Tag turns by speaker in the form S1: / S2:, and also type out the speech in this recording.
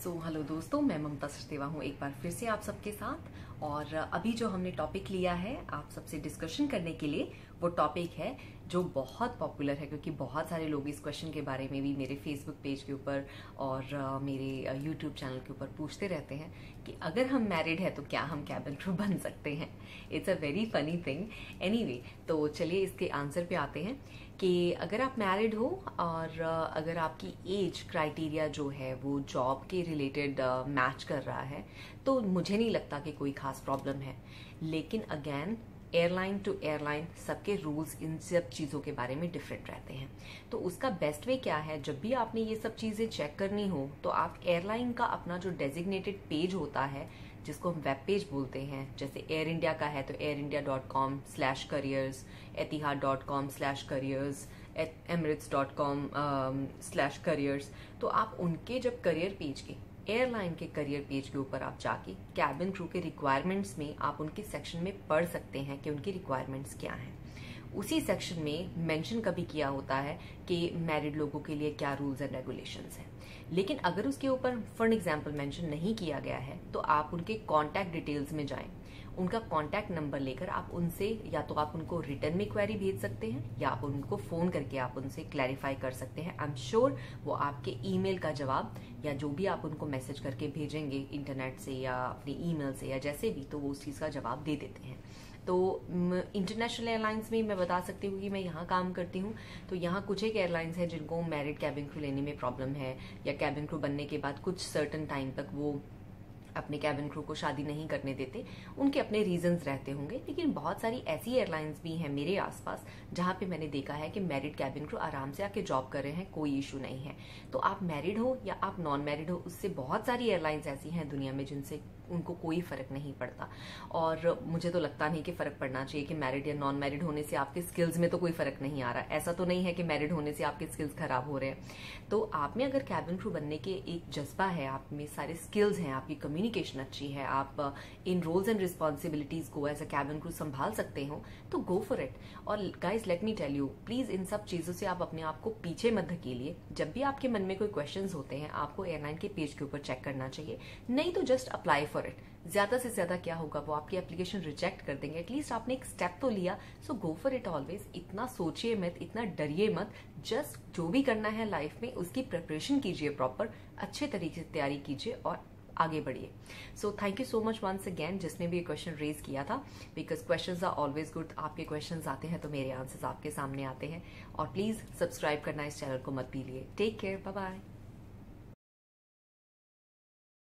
S1: Hello दोस्तों, मैं ममता सचदेवा हूँ एक बार फिर से आप सबके साथ। और अभी जो हमने टॉपिक लिया है आप सबसे डिस्कशन करने के लिए, वो टॉपिक है जो बहुत पॉपुलर है, क्योंकि बहुत सारे लोग इस क्वेश्चन के बारे में भी मेरे फेसबुक पेज के ऊपर और मेरे यूट्यूब चैनल के ऊपर पूछते रहते हैं कि अगर हम मैरिड है तो क्या हम कैबिन क्रू बन सकते हैं। It's a very funny thing. Anyway, तो चलिए इसके आंसर पे आते हैं कि अगर आप मैरिड हो और अगर आपकी एज क्राइटेरिया जो है वो जॉब के रिलेटेड मैच कर रहा है, तो मुझे नहीं लगता कि कोई खास प्रॉब्लम है। लेकिन अगेन, एयरलाइन टू एयरलाइन सबके रूल्स इन सब चीज़ों के बारे में डिफरेंट रहते हैं। तो उसका बेस्ट वे क्या है, जब भी आपने ये सब चीज़ें चेक करनी हो तो आप एयरलाइन का अपना जो डेजिग्नेटेड पेज होता है, जिसको हम वेब पेज बोलते हैं, जैसे एयर इंडिया का है तो airindia.com/careers, etihad.com/careers, emirates.com/careers। तो आप उनके जब करियर पेज के, एयरलाइन के करियर पेज के ऊपर आप जाके कैबिन क्रू के रिक्वायरमेंट्स में आप उनके सेक्शन में पढ़ सकते हैं कि उनकी रिक्वायरमेंट्स क्या हैं। उसी सेक्शन में मेंशन कभी किया होता है कि मैरिड लोगों के लिए क्या रूल्स एंड रेगुलेशंस हैं। लेकिन अगर उसके ऊपर फॉर एग्जांपल मेंशन नहीं किया गया है तो आप उनके कॉन्टैक्ट डिटेल्स में जाएं, उनका कॉन्टैक्ट नंबर लेकर आप उनसे या तो आप उनको रिटर्न में क्वेरी भेज सकते हैं या आप उनको फोन करके आप उनसे क्लैरिफाई कर सकते हैं। आई एम श्योर वो आपके ईमेल का जवाब या जो भी आप उनको मैसेज करके भेजेंगे इंटरनेट से या अपनी ईमेल से या जैसे भी, तो वो उस चीज़ का जवाब दे देते हैं। तो इंटरनेशनल एयरलाइंस में मैं बता सकती हूँ कि मैं यहाँ काम करती हूँ, तो यहाँ कुछ एक एयरलाइंस हैं जिनको मैरिड कैबिन क्रू लेने में प्रॉब्लम है, या कैबिन क्रू बनने के बाद कुछ सर्टन टाइम तक वो अपने कैबिन क्रू को शादी नहीं करने देते। उनके अपने रीजंस रहते होंगे। लेकिन बहुत सारी ऐसी एयरलाइंस भी हैं मेरे आसपास जहाँ पे मैंने देखा है कि मैरिड कैबिन क्रू आराम से आके जॉब कर रहे हैं, कोई इशू नहीं है। तो आप मैरिड हो या आप नॉन मैरिड हो, उससे बहुत सारी एयरलाइंस ऐसी हैं दुनिया में जिनसे उनको कोई फर्क नहीं पड़ता। और मुझे तो लगता नहीं कि फर्क पड़ना चाहिए कि मैरिड या नॉन मैरिड होने से आपके स्किल्स में तो कोई फर्क नहीं आ रहा। ऐसा तो नहीं है कि मैरिड होने से आपके स्किल्स खराब हो रहे हैं। तो आप में अगर कैबिन क्रू बनने के एक जज्बा है, आप में सारे स्किल्स हैं, आपकी कम्युनिकेशन अच्छी है, आप इन रोल्स एंड रिस्पॉन्सिबिलिटीज को एज अ कैबिन क्रू संभाल सकते हो, तो गो फॉर इट। और guys, let me tell you, please इन सब चीजों से आप अपने आप को पीछे मत धकेलिए। जब भी आपके मन में कोई क्वेश्चंस होते हैं, आपको एयरलाइन के पेज के ऊपर चेक करना चाहिए, नहीं तो जस्ट अप्लाई फॉर इट। ज्यादा से ज्यादा क्या होगा, वो आपकी एप्लीकेशन रिजेक्ट कर देंगे। एटलीस्ट आपने एक स्टेप तो लिया, सो गो फॉर इट ऑलवेज। इतना सोचिए मत, इतना डरिए मत। जस्ट जो भी करना है लाइफ में उसकी प्रिपरेशन कीजिए, प्रॉपर अच्छे तरीके से तैयारी कीजिए और आगे बढ़िए। So thank you so much once again जिसने भी ये क्वेश्चन रेज किया था, because questions are always good. आपके क्वेश्चंस आते हैं तो मेरे आंसर्स आपके सामने आते हैं। और प्लीज सब्सक्राइब करना इस चैनल को मत भूलिए। Take care, bye bye.